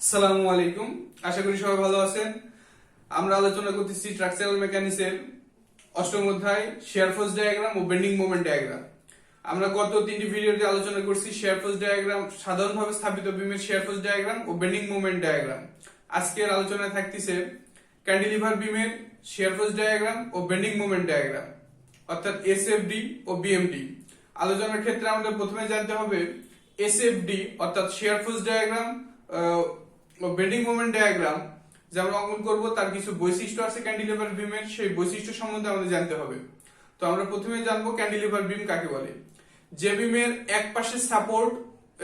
আসসালামু আলাইকুম। আশা করি সবাই ভালো আছেন। আমরা আলোচনা করতেছি স্ট্রাকচারাল মেকানিক্সের অষ্টম অধ্যায় শেয়ার ফোর্স ডায়াগ্রাম ও বেন্ডিং মোমেন্ট ডায়াগ্রাম। আমরা গত তিনটি ভিডিওতে আলোচনা করছি শেয়ার ফোর্স ডায়াগ্রাম, সাধারণভাবে স্থাপিত বিমের শেয়ার ফোর্স ডায়াগ্রাম ও বেন্ডিং মোমেন্ট ডায়াগ্রাম। আজকের আলোচনায় থাকতেছে ক্যান্টিলিভার বিমের শেয়ার ফোর্স ডায়াগ্রাম ও বেন্ডিং মোমেন্ট ডায়াগ্রাম, অর্থাৎ এসএফডি ও বিএমডি। আলোচনার ক্ষেত্রে আমাদের প্রথমে জানতে হবে এসএফডি অর্থাৎ share force diagram bending moment diagram যে আমরা অঙ্কন করব তার কিছু বৈশিষ্ট্য আছে ক্যান্টিলিভার বিমের, সেই বৈশিষ্ট্য সম্বন্ধে আমাদের জানতে হবে। তো আমরা প্রথমে জানবো ক্যান্টিলিভার বিম কাকে বলে। যে বিমের এক পাশে সাপোর্ট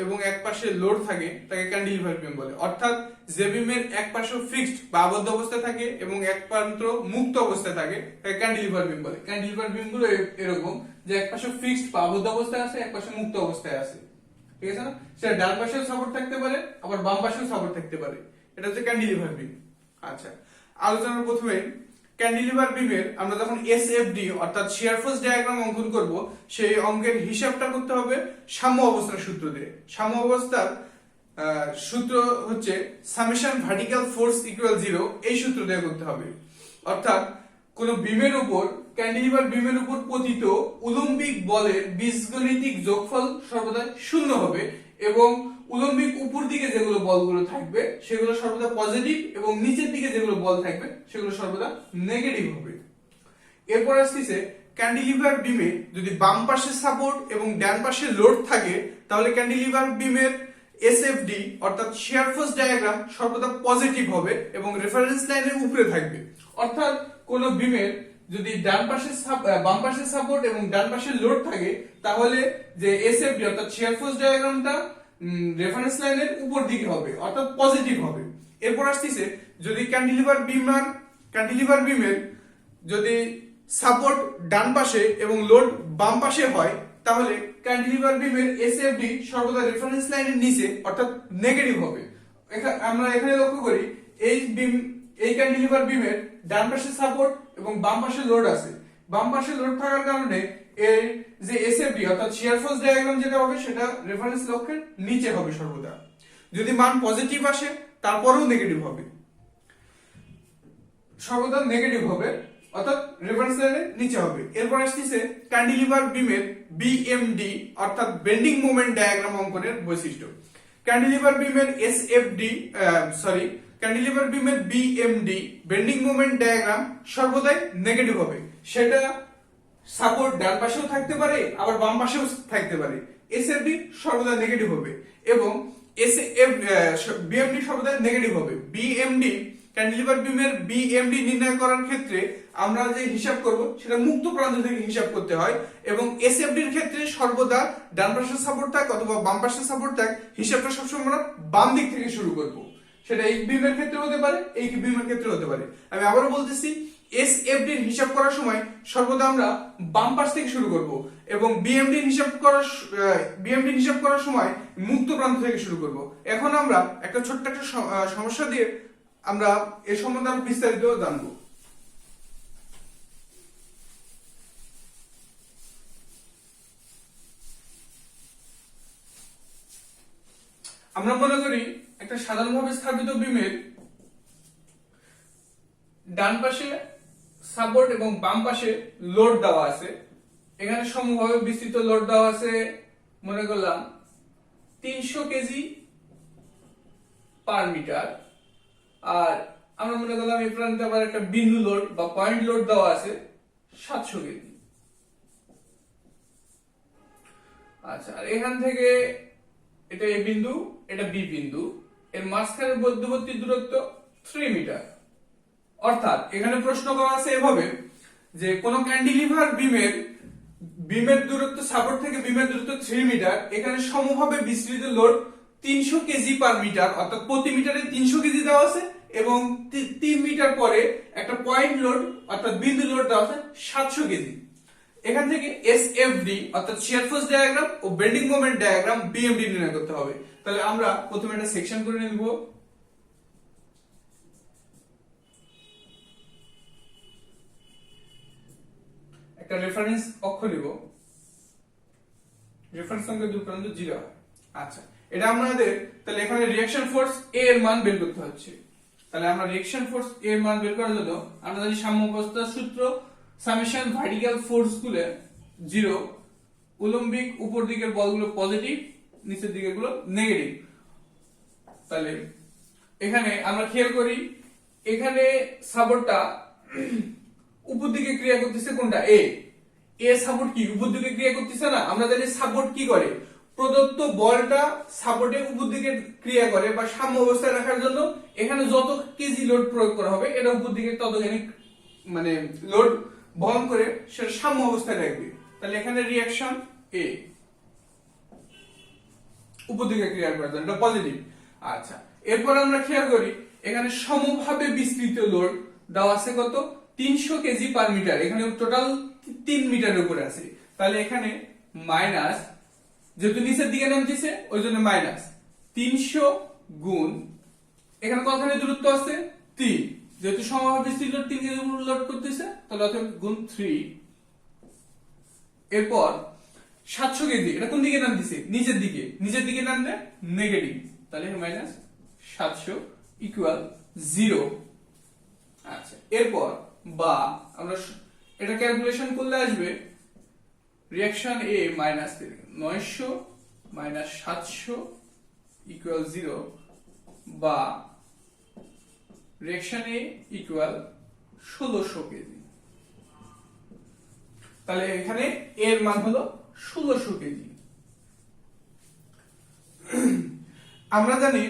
এবং এক পাশে লোড থাকে তাকে ক্যান্টিলিভার বিম বলে, অর্থাৎ যে বিমের এক পাশে ফিক্সড বা আবদ্ধ অবস্থায় থাকে এবং এক প্রান্ত মুক্ত অবস্থায় থাকে তাকে ক্যান্টিলিভার বিম বলে। ক্যান্টিলিভার বিম গুলো এরকম যে এক পাশে ফিক্সড বা আবদ্ধ অবস্থায় আছে, এক পাশে মুক্ত অবস্থায় আছে, ঠিক আছে না? সেটা ডান পাশেও সাপোর্ট থাকতে পারে, আবার বাম পাশেও সাপোর্ট থাকতে পারে। এটা হচ্ছে ক্যান্টিলিভার বিম। আচ্ছা, আলোচনার প্রথমে ক্যান্টিলিভার বিমের আমরা যখন এসএফডি অর্থাৎ শিয়ার ফোর্স ডায়াগ্রাম অঙ্কন করব, সেই অঙ্কের হিসাবটা করতে হবে সাম্য অবস্থার সূত্র দিয়ে। সাম্য অবস্থার সূত্র হচ্ছে সামেশন ভার্টিক্যাল ফোর্স ইকুয়াল 0, এই সূত্র দিয়ে করতে হবে। অর্থাৎ কোন বিমের উপর, ক্যান্টিলিভার বিমের উপর পতিত উলম্বিক বলের বীজগণিতিক যোগফল সর্বদা শূন্য হবে এবং উলম্বিক উপর দিকে যেগুলো বলগুলো থাকবে সেগুলো সর্বদা পজিটিভ এবং নিচের দিকে যেগুলো বল থাকবে সেগুলো সর্বদা নেগেটিভ হবে। এরপর আসতেছে ক্যান্টিলিভার বিমে যদি বাম পাশে সাপোর্ট এবং ডান পাশে লোড থাকে তাহলে ক্যান্টিলিভার বিমের এসএফডি অর্থাৎ শিয়ার ফোর্স ডায়াগ্রাম সর্বদা পজিটিভ হবে এবং রেফারেন্স লাইনের উপরে থাকবে। অর্থাৎ কোন বিমের যদি ডান পাশে বাম পাশে সাপোর্ট এবং ডান পাশে লোড থাকে তাহলে যে এসএফডি অর্থাৎ শিয়ার ফোর্স ডায়াগ্রামটা রেফারেন্স লাইনের উপর দিকে হবে, অর্থাৎ পজিটিভ হবে। এরপর আসতেছে যদি ক্যান্টিলিভার বিমের যদি সাপোর্ট ডান পাশে এবং লোড বাম পাশে হয় তাহলে ক্যান্টিলিভার বিমের এসএফডি সর্বদা রেফারেন্স লাইনের নিচে অর্থাৎ নেগেটিভ হবে। আমরা এখানে লক্ষ্য করি এই ক্যান্টিলিভার বিমের ডান পাশে সাপোর্ট এবং বাম পাশে লোড আছে। বাম পাশে লোড থাকার কারণে এর যে এসএফডি অর্থাৎ শিয়ার ফোর্স ডায়াগ্রাম যেটা হবে সেটা রেফারেন্স লক্ষ্যের নিচে হবে সর্বদা। যদি মান পজিটিভ আসে তারপরেও নেগেটিভ হবে, সর্বদা নেগেটিভ হবে, অর্থাৎ রেফারেন্স লাইনের নিচে হবে। এরপর আসছে ক্যান্টিলিভার বিমের বিএমডি অর্থাৎ বেন্ডিং মোমেন্ট ডায়াগ্রাম অঙ্কনের বৈশিষ্ট্য। ক্যান্টিলিভার বিমের ক্যান্টিলিভার বিমের বিএমডি বেন্ডিং মোমেন্ট ডায়াগ্রাম সর্বদাই নেগেটিভ হবে। সেটা সাপোর্ট ডান পাশেও থাকতে পারে আবার বাম পাশেও থাকতে পারে। এসএফডি সর্বদা নেগেটিভ হবে এবং বিএমডি সর্বদা নেগেটিভ হবে। বিএমডি ক্যান্টিলিভার বিমের বিএমডি নির্ণয় করার ক্ষেত্রে আমরা যে হিসাব করব সেটা মুক্ত প্রান্ত থেকে হিসাব করতে হয় এবং এসএফডি এর ক্ষেত্রে সর্বদা ডান পাশে সাপোর্ট থাক অথবা বাম পাশে সাপোর্ট থাক, হিসাবটা সবসময় আমরা বাম দিক থেকে শুরু করব। সেটা এই বিমের ক্ষেত্রে হতে পারে, এই বিমের ক্ষেত্রে হতে পারে। আমি আবারও বলতেছি, এসএফডি এর হিসাব করার সময় সর্বদা আমরা বাম পাশ থেকে শুরু করব এবং বিএমডি হিসাব করার সময় মুক্ত প্রান্ত থেকে শুরু করব। এখন আমরা একটা ছোট্ট একটা সমস্যা দিয়ে আমরা এ সম্বন্ধে আরো বিস্তারিত জানবো। আমরা মনে করি একটা সাধারণভাবে স্থাপিত বিমের ডান পাশে সাপোর্ট এবং বাম পাশে লোড দেওয়া আছে। এখানে সমভাবে বিস্তৃত লোড দেওয়া আছে, মনে করলাম 300 কেজি পার মিটার। আর আমরা মনে করলাম এই প্রান্তে আবার একটা বিন্দু লোড বা পয়েন্ট লোড দেওয়া আছে 700 কেজি। আচ্ছা, আর এখান থেকে এটা এ বিন্দু, এটা বি বিন্দু, এর মাঝখানের মধ্যবর্তী দূরত্ব 3 মিটার। অর্থাৎ এখানে প্রশ্ন করা আছে এভাবে যে কোন ক্যান্টিলিভার বিমের দূরত্ব সাপোর্ট থেকে বিমের দূরত্ব 3 মিটার, এখানে সমভাবে বিস্তৃত লোড 300 কেজি পার মিটার, অর্থাৎ প্রতি মিটারে 300 কেজি দেওয়া আছে এবং 3 মিটার পরে একটা পয়েন্ট লোড অর্থাৎ বিন্দু লোড দেওয়া আছে 700 কেজি। এখান থেকে এসএফডি অর্থাৎ শিয়ার ফোর্স ডায়াগ্রাম ও বেন্ডিং মোমেন্ট ডায়াগ্রাম বিএমডি নির্ণয় করতে হবে। তাহলে আমরা প্রথমে একটা সেকশন করে নেব। একটা রেফারেন্স অক্ষ নিব, রেফারেন্স সংখ্যা দুই প্রান্ত 0 হয়। আচ্ছা, এটা আমাদের, তাহলে এখানে রিঅ্যাকশন ফোর্স এ এর মান বের করতে হচ্ছে। তাহলে আমরা রিঅ্যাকশন ফোর্স এ এর মান বের করার জন্য আমরা জানি সাম্যাবস্থার সূত্র সামেশন ভার্টিক্যাল ফোর্স গুলো 0, উলম্বিক উপর দিকের বলগুলো পজিটিভ, নিচের দিকের গুলো নেগেটিভ। তাহলে এখানে আমরা খেয়াল করি, এখানে সাপোর্টটা উপর দিকে ক্রিয়া করতেছে কোনটা, এ সাপোর্ট কি উপর দিকে ক্রিয়া করতেছে না? আমরা জানি সাপোর্ট কি করে, প্রদত্ত বলটা সাপোর্টে উপর দিকে ক্রিয়া করে বা সাম্য অবস্থায় রাখার জন্য এখানে যত কেজি লোড প্রয়োগ করা হবে এটা উপর দিকে ততখানি মানে লোড বহন করে সেটা সাম্য অবস্থায় রাখবে। তাহলে এখানে রিঅ্যাকশন এ উপর দিকে ক্রিয়া করার জন্য এটা পজিটিভ। আচ্ছা, এরপর আমরা খেয়াল করি এখানে সমভাবে বিস্তৃত লোড দেওয়া আছে কত, 300 কেজি পার মিটার। এখানে টোটাল 3 মিটারের উপরে আছে। তাহলে এখানে মাইনাস, যেহেতু নিচের দিকে নামতেছে ওই জন্য মাইনাস 300 গুণ এখানে কতখানি দূরত্ব আছে 3, যেহেতু সমভাবে বিস্তৃত লোড 3 কেজি লোড করতেছে তাহলে অতএব গুণ 3। এরপর 700 কেজি, এটা কোন দিকে নামতেছে, নিচের দিকে নামলে নেগেটিভ, তাহলে মাইনাস 700 ইকুয়াল 0। আচ্ছা, এরপর বা আমরা এটা ক্যালকুলেশন করলে আসবে রিঅ্যাকশন এ মাইনাস 900 মাইনাস 700 ইকুয়াল 0 বা রিঅ্যাকশন এ ইকুয়াল 1600 কেজি। তাহলে এখানে এর মান হলো 1600 কেজি। আমরা জানি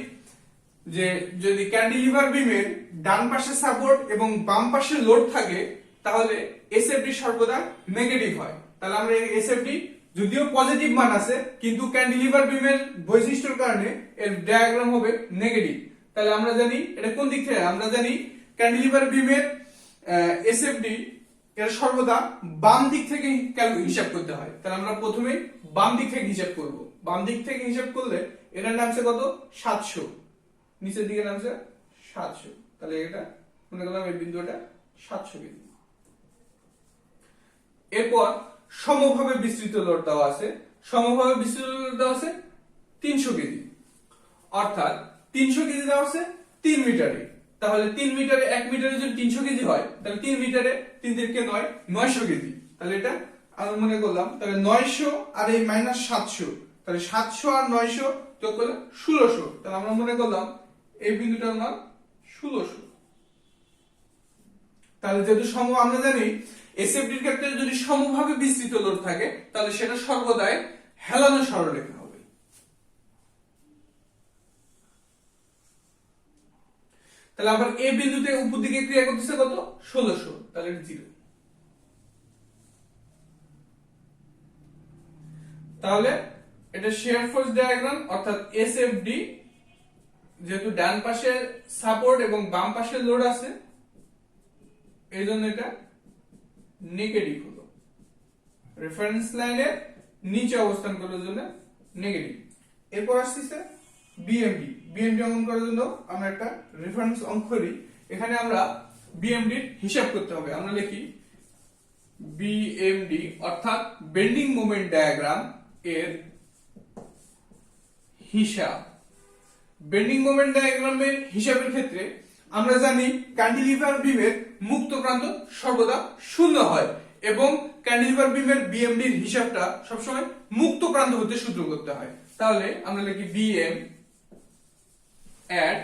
যে যদি ক্যান্টিলিভার বিমের ডান পাশে সাপোর্ট এবং বাম পাশে লোড থাকে তাহলে এসএফডি সর্বদা নেগেটিভ হয়। তাহলে আমরা এসএফডি যদিও পজিটিভ মান আছে কিন্তু ক্যান্টিলিভার বিমের বৈশিষ্ট্যের কারণে এর ডায়াগ্রাম হবে নেগেটিভ। তাহলে আমরা জানি এটা কোন দিক থেকে, আমরা জানি ক্যান্টিলিভার বিমের এসএফডি এর সর্বদা বাম দিক থেকে হিসাব করতে হয়। তাহলে আমরা প্রথমে বাম দিক থেকে হিসাব করব। বাম দিক থেকে হিসাব করলে এটার নামছে কত 700, নিচের দিকে নামছে 700। তাহলে এটা মনে করলাম এই বিন্দুটা 700 কেজি। এরপর সমভাবে বিস্তৃত লোড দেওয়া আছে, 300 কেজি, অর্থাৎ 300 কেজি দেওয়া আছে 3 মিটারে। তাহলে 3 মিটারে 1 মিটারে যদি 300 কেজি হয় তাহলে 3 মিটারে 3 থেকে 9 900 কেজি। তাহলে এটা আমি মনে করলাম, তাহলে 900 আর এই মাইনাস 700, তাহলে 700 আর 900 যোগ করলে 1600। তাহলে আমরা মনে করলাম এই বিন্দুটার মান 1600। তাহলে যেহেতু আমরা জানি এসএফডির ক্ষেত্রে যদি সমভাবে বিস্তৃত লোড থাকে তাহলে সেটা সর্বদাই হেলানো সরলরেখা হবে। তাহলে আবার এই বিন্দুতে উপর দিকে ক্রিয়া করতেছে কত 1600, তাহলে 0। তাহলে এটা শিয়ার ফোর্স ডায়াগ্রাম, অর্থাৎ এসএফডি যেহেতু ডান পাশে সাপোর্ট এবং বাম পাশে লোড আছে এই জন্য এটা নেগেটিভ হলো, রেফারেন্স লাইনের নিচে অবস্থান করার জন্য নেগেটিভ। এরপর আসছে বিএমডি অঙ্কন করার জন্য আমরা একটা রেফারেন্স অঙ্ক করি। এখানে আমরা বিএমডির হিসাব করতে হবে। আমরা লিখি বিএমডি অর্থাৎ বেন্ডিং মোমেন্ট ডায়াগ্রাম এর হিসাব। বেন্ডিং মোমেন্ট ডায়াগ্রামের হিসাবের ক্ষেত্রে আমরা জানি ক্যান্টিলিভার বিমের মুক্ত প্রান্ত সর্বদা শূন্য হয় এবং ক্যান্টিলিভার বিমের বিএমডির হিসাবটা সবসময় মুক্ত প্রান্ত হতে সূত্র করতে হয়। তাহলে আমরা লিখি বিএম এট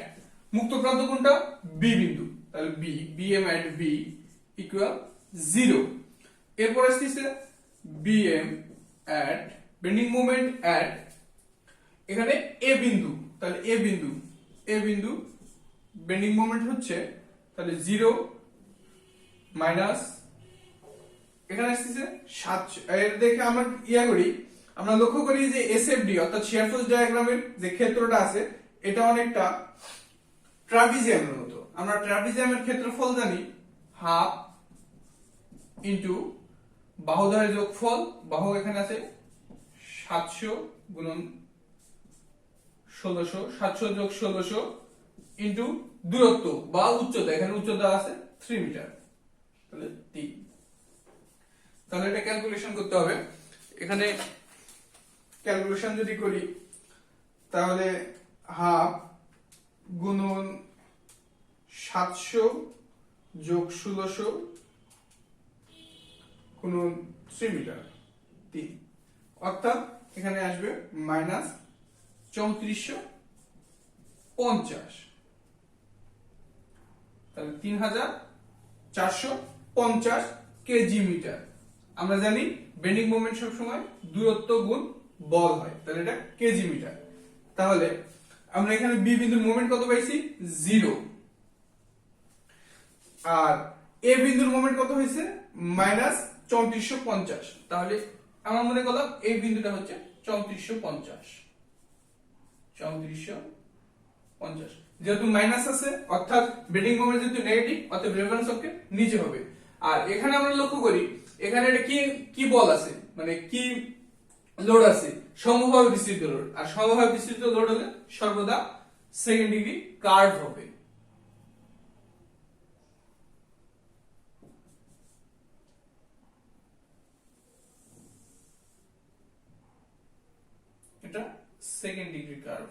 মুক্ত প্রান্ত কোনটা, বি বিন্দু, তাহলে বিএম এট বি ইকুয়াল 0। এরপর আসছে বিএম এট বেন্ডিং মোমেন্ট এট এখানে এ বিন্দু, তাহলে এ বিন্দু বেন্ডিং মোমেন্ট হচ্ছে তাহলে 0 মাইনাস এখানে আসছে 700। এর দেখে আমরা করি, আমরা লক্ষ্য করি যে এসএফডি অর্থাৎ শিয়ার ফোর্স ডায়াগ্রামের যে ক্ষেত্রটা আছে এটা অনেকটা ট্রাপিজিয়ামের মতো। আমরা ট্রাপিজিয়ামের ক্ষেত্রফল জানি হাফ ইনটু বাহুদ্বয়ের যোগফল, বাহু এখানে আছে 700 গুণন 1600, 700 যোগ 1600 ইনটু দূরত্ব বা উচ্চতা, এখানে উচ্চতা আছে 3 মিটার, তাহলে 3। তাহলে এটা ক্যালকুলেশন করতে হবে। এখানে ক্যালকুলেশন যদি করি তাহলে হাফ গুণন 700 যোগ 1600 গুণন 3 মিটার 3, অর্থাৎ এখানে আসবে মাইনাস 3450, তাহলে 3450 কেজি মিটার। আমরা জানি বেন্ডিং মোমেন্ট সবসময় দূরত্ব গুণ বল হয়, তাহলে এটা কেজি মিটার। তাহলে আমরা এখানে বি বিন্দুর মোমেন্ট কত পাইছি? 0, আর এ বিন্দুর মোমেন্ট কত হয়েছে? মাইনাস 3450। তাহলে আমরা মনে করলাম এই বিন্দুটা হচ্ছে 3450, 3450। যেহেতু মাইনাস আছে অর্থাৎ বেন্ডিং মোমেন্ট যেহেতু নেগেটিভ, অর্থাৎ রেফারেন্স অক্ষের নিচে হবে। আর এখানে আমরা লক্ষ্য করি এখানে এটা কি কি বল আছে, মানে কি লোড আছে? সমভাবে বিস্তৃত লোড। আর সমভাবে বিস্তৃত লোড হলে সর্বদা সেকেন্ড ডিগ্রি কার্ভ হবে। এটা সেকেন্ড ডিগ্রি কার্ভ।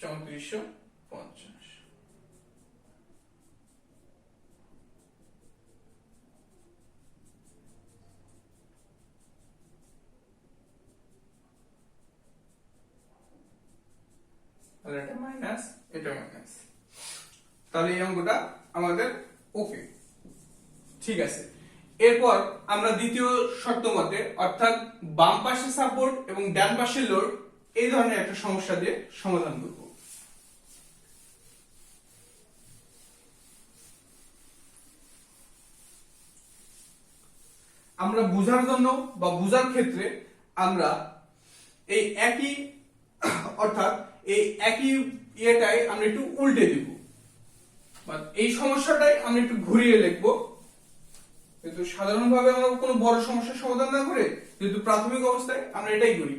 চৌত্রিশশো পঞ্চাশ। তাহলে এটা মাইনাস, এটা মাইনাস। তাহলে এই অঙ্কটা আমাদের ওকে, ঠিক আছে। এরপর আমরা দ্বিতীয় শর্ত মতে, অর্থাৎ বাম পাশে সাপোর্ট এবং ডান পাশে লোড, এই ধরনের একটা সমস্যা দিয়ে সমাধান করব। আমরা বোঝার জন্য বা বোঝার ক্ষেত্রে আমরা এই একই, অর্থাৎ এই একই ইয়েটাই আমরা একটু উল্টে দিব, এই সমস্যাটাই আমরা একটু ঘুরিয়ে লিখবো। কিন্তু সাধারণভাবে আমরা কোনো বড় সমস্যার সমাধান না করে যেহেতু প্রাথমিক অবস্থায় আমরা এটাই করি,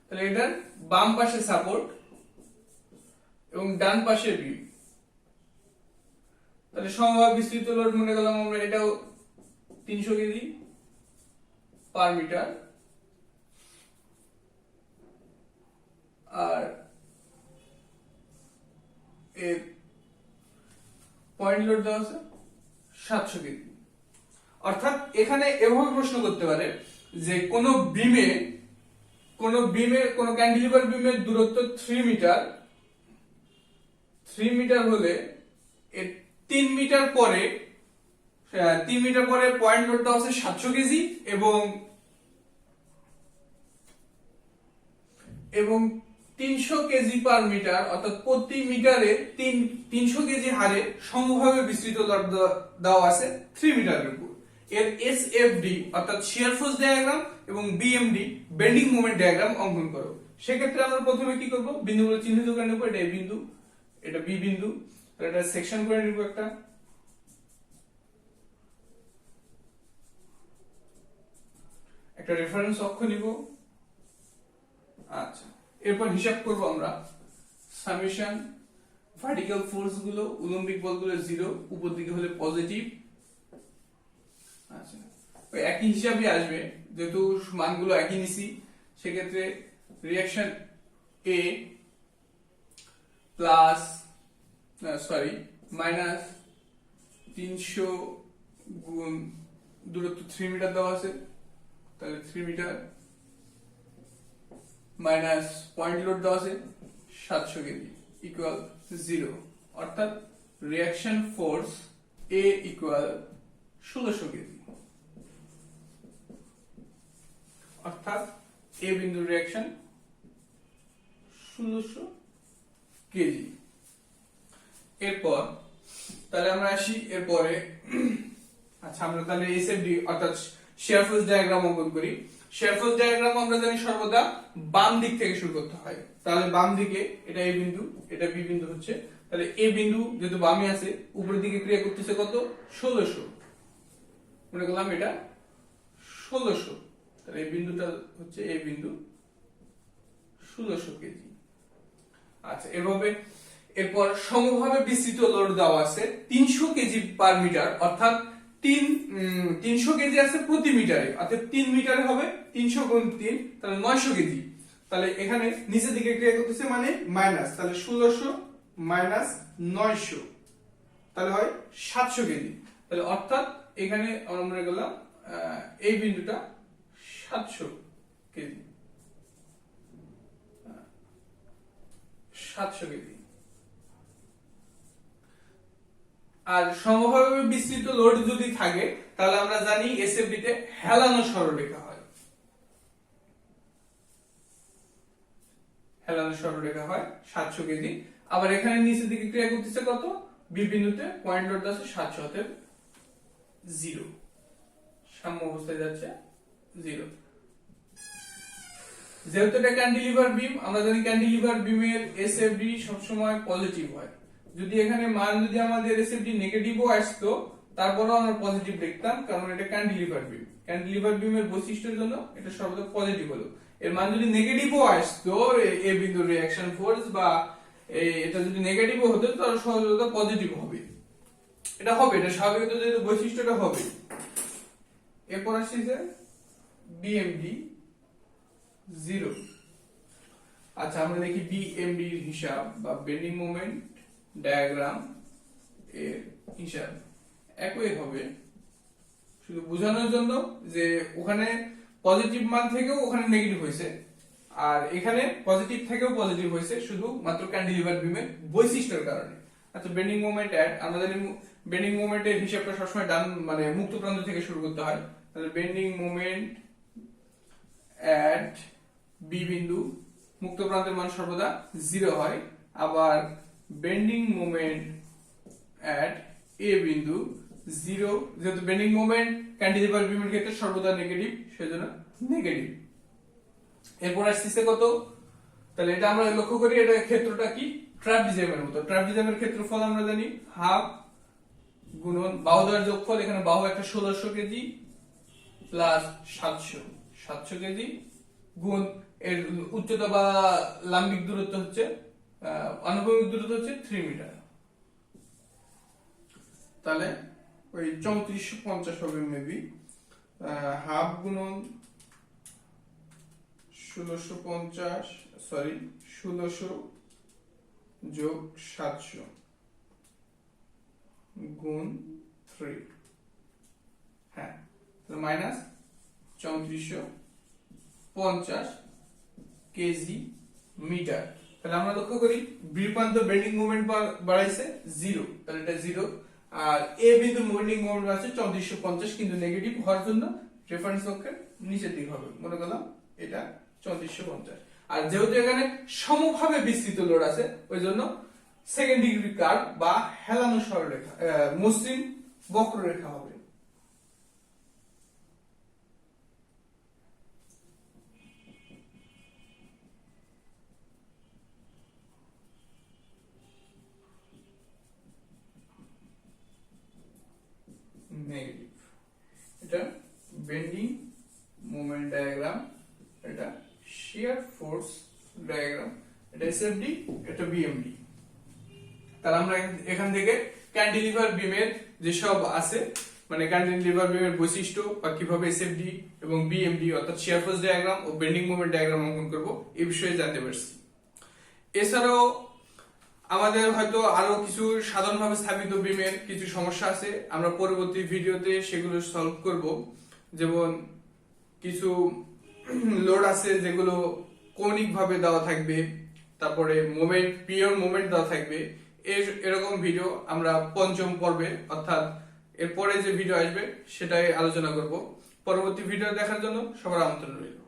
তাহলে এটার বাম পাশে সাপোর্ট এবং ডান পাশে বি, তাহলে সমভাবে বিস্তৃত লোড মনে করলাম আমরা এটাও 300 কেজি পার মিটার, আর এর পয়েন্ট লোড দেওয়া আছে 700 কেজি। অর্থাৎ এখানে এভাবে প্রশ্ন করতে পারে যে কোন বিমে কোন ক্যান্টিলিভার বিমের দূরত্ব 3 মিটার হলে এর 3 মিটার পরে পয়েন্ট লোড দেওয়া আছে 700 কেজি এবং 300 কেজি পার মিটার, অর্থাৎ প্রতি মিটারে 300 কেজি হারে সমভাবে বিস্তৃত লোড দেওয়া আছে 3 মিটারের উপর। এর এসএফডি অর্থাৎ শিয়ার ফোর্স ডায়াগ্রাম এবং বিএমডি বেন্ডিং মোমেন্ট ডায়াগ্রাম অঙ্কন করো। সেক্ষেত্রে আমরা প্রথমে কি করব? বিন্দুগুলো চিহ্নিত করে নেব। এটা এ বিন্দু, এটা বি বিন্দু, এটা সেকশন করে নেব একটা রেফারেন্স অক্ষ নিব। আচ্ছা, এরপর হিসাব করব আমরা সামেশন ভার্টিক্যাল ফোর্স গুলো, উলম্বিক বলগুলো 0, উপর দিকে হলে পজিটিভ। আচ্ছা, ওই একই হিসাবই আসবে যেহেতু মানগুলো একই নিছি। সেক্ষেত্রে রিঅ্যাকশন এ প্লাস মাইনাস 300 গুণ দূরত্ব 3 মিটার দেওয়া আছে, তাহলে 3 মিটার মাইনাস পয়েন্ট লোড দেওয়া আছে 700 কেজি ইকুয়াল 0, অর্থাৎ রিঅ্যাকশন ফোর্স এ ইকুয়াল 1600 কেজি। অর্থাৎ এ বিন্দুর রিঅ্যাকশন 1600 কেজি। এরপর তাহলে আমরা আসি এরপরে। আচ্ছা, আমরা তাহলে এসএফডি অর্থাৎ শিয়ার ফোর্স ডায়াগ্রাম অঙ্কন করি। শিয়ার ফোর্স ডায়াগ্রাম আমরা জানি সর্বদা বাম দিক থেকে শুরু করতে হয়। তাহলে বাম দিকে এটা এ বিন্দু, এটা বি বিন্দু হচ্ছে, তাহলে এ বিন্দু যেহেতু বামে আছে উপরের দিকে ক্রিয়া করতেছে কত? 1600। মনে করলাম এটা 1600, তাহলে এই বিন্দুটা হচ্ছে এ বিন্দু 1600 কেজি। আচ্ছা, এভাবে এরপর সমভাবে বিস্তৃত লোড দেওয়া আছে 300 কেজি পার মিটার, অর্থাৎ 300 কেজি আছে প্রতি মিটারে, অর্থাৎ 3 মিটারে হবে 300 গুণ 3, তাহলে 900 কেজি। তাহলে এখানে নিচের দিকে ক্রিয়া করতেছে মানে মাইনাস, তাহলে 1600 মাইনাস 900, তাহলে হয় 700 কেজি। তাহলে অর্থাৎ এখানে আমরা মনে করলাম এই বিন্দুটা 700 কেজি, 700 কেজি। আর সমভাবে বিস্তৃত লোড যদি থাকে তাহলে আমরা জানি এসএফডি তে হেলানো সরলরেখা হয়, হেলানো সরলরেখা হয় 700 কেজি। আবার এখানে নিচের দিকে ক্রিয়া করতেছে কত, বি বিন্দুতে পয়েন্ট লোড আছে 700, অতএব 0, সাম্য অবস্থায় যাচ্ছে 0। যেহেতু এটা ক্যান্টিলিভার বিম, আমরা জানি ক্যান্টিলিভার বিমের এসএফডি সবসময় পজিটিভ হয়। যদি এখানে মান যদি আমাদের এসএফডি নেগেটিভও আসতো তারপরেও আমরা পজিটিভ দেখতাম, কারণ এটা ক্যান্টিলিভার বিম। ক্যান্টিলিভার বিমের বৈশিষ্ট্যের জন্য এটা সর্বদা পজিটিভ হলো। এর মান যদি নেগেটিভও আসতো, এ বিন্দুর রিঅ্যাকশন ফোর্স বা এটা যদি নেগেটিভও হতো তাহলে সর্বদা পজিটিভ হবে, এটা হবে, এটা স্বাভাবিক যেহেতু বৈশিষ্ট্যটা হবে। এরপর আসছে যে বিএমডি 0। আচ্ছা, আমরা দেখি বিএমডি এর হিসাব বা বেন্ডিং মোমেন্ট ডায়াগ্রাম এর হিসাব একই হবে, শুধু বোঝানোর জন্য যে ওখানে পজিটিভ মান থেকেও ওখানে নেগেটিভ হয়েছে, আর এখানে পজিটিভ থেকেও পজিটিভ হয়েছে, শুধু মাত্র ক্যান্টিলিভার বিমের বৈশিষ্ট্যের কারণে। আচ্ছা, বেন্ডিং মোমেন্ট অ্যাট, আমরা জানি বেন্ডিং মোমেন্টের হিসাবটা সবসময় ডান মানে মুক্ত প্রান্ত থেকে শুরু করতে হয়। তাহলে বেন্ডিং মোমেন্ট অ্যাট বি বিন্দু, মুক্ত প্রান্তের মান সর্বদা 0 হয়। আবার বেন্ডিং মোমেন্ট অ্যাট এ বিন্দু 0, যেহেতু বেন্ডিং মোমেন্ট ক্যান্টিলিভার বিমের ক্ষেত্রে সর্বদা নেগেটিভ, সেজন্য নেগেটিভ। এরপর আসছে কত, তাহলে এটা আমরা লক্ষ্য করি, এটা ক্ষেত্রটা কি ট্রাপিজিয়ামের মতো। ট্রাপিজিয়ামের ক্ষেত্রফল আমরা জানি হাফ গুণন বাহু দ্বয়ের যোগফল, এখানে বাহু একটা 1600 কেজি প্লাস 700 কেজি গুণ এর উচ্চতা বা লাম্বিক দূরত্ব হচ্ছে আনুভূমিক দূরত্ব হচ্ছে 3 মিটার, তাহলে ওই 3450 হবে মেবি। হাফ গুণন 16 যোগ 700 গুণ 3, হ্যাঁ, মাইনাস 3450 কেজি মিটার। তাহলে আমরা লক্ষ্য করি বি প্রান্ত বেন্ডিং মোমেন্ট বাড়াইছে 0, তাহলে এটা 0। আর এ বিন্দু বেন্ডিং মোমেন্ট আছে 3450, কিন্তু নেগেটিভ হওয়ার জন্য রেফারেন্স অক্ষের নিচের দিক হবে, মনে করলাম এটা 3450। আর যেহেতু এখানে সমভাবে বিস্তৃত লোড আছে ওই জন্য সেকেন্ড ডিগ্রি কার্ভ বা হেলানো সরলরেখা, মসৃণ বক্ররেখা হবে। নেগেটিভ, এটা বেন্ডিং মোমেন্ট ডায়াগ্রাম, এটা শিয়ার ফোর্স ডায়াগ্রাম, এটা এসএফডি, এটা বিএমডি। তাহলে আমরা এখান থেকে ক্যান্টিলিভার বিমের যেসব আছে মানে ক্যান্টিলিভার বিমের বৈশিষ্ট্য বা কিভাবে এসএফডি এবং বিএমডি অর্থাৎ শিয়ার ফোর্স ডায়াগ্রাম ও বেন্ডিং মোমেন্ট ডায়াগ্রাম অঙ্কন করব এই বিষয়ে জানতে পারছি। এছাড়াও আমাদের হয়তো আরো কিছু সাধারণভাবে স্থাপিত বিমের কিছু সমস্যা আছে, আমরা পরবর্তী ভিডিওতে সেগুলো সলভ করব। যেমন কিছু লোড আছে যেগুলো কৌণিক ভাবে দেওয়া থাকবে, তারপরে মোমেন্ট পিওর মোমেন্ট দেওয়া থাকবে, এরকম ভিডিও আমরা পঞ্চম পর্বে অর্থাৎ এরপরে যে ভিডিও আসবে সেটাই আলোচনা করব। পরবর্তী ভিডিও দেখার জন্য সবার আমন্ত্রণ রইল।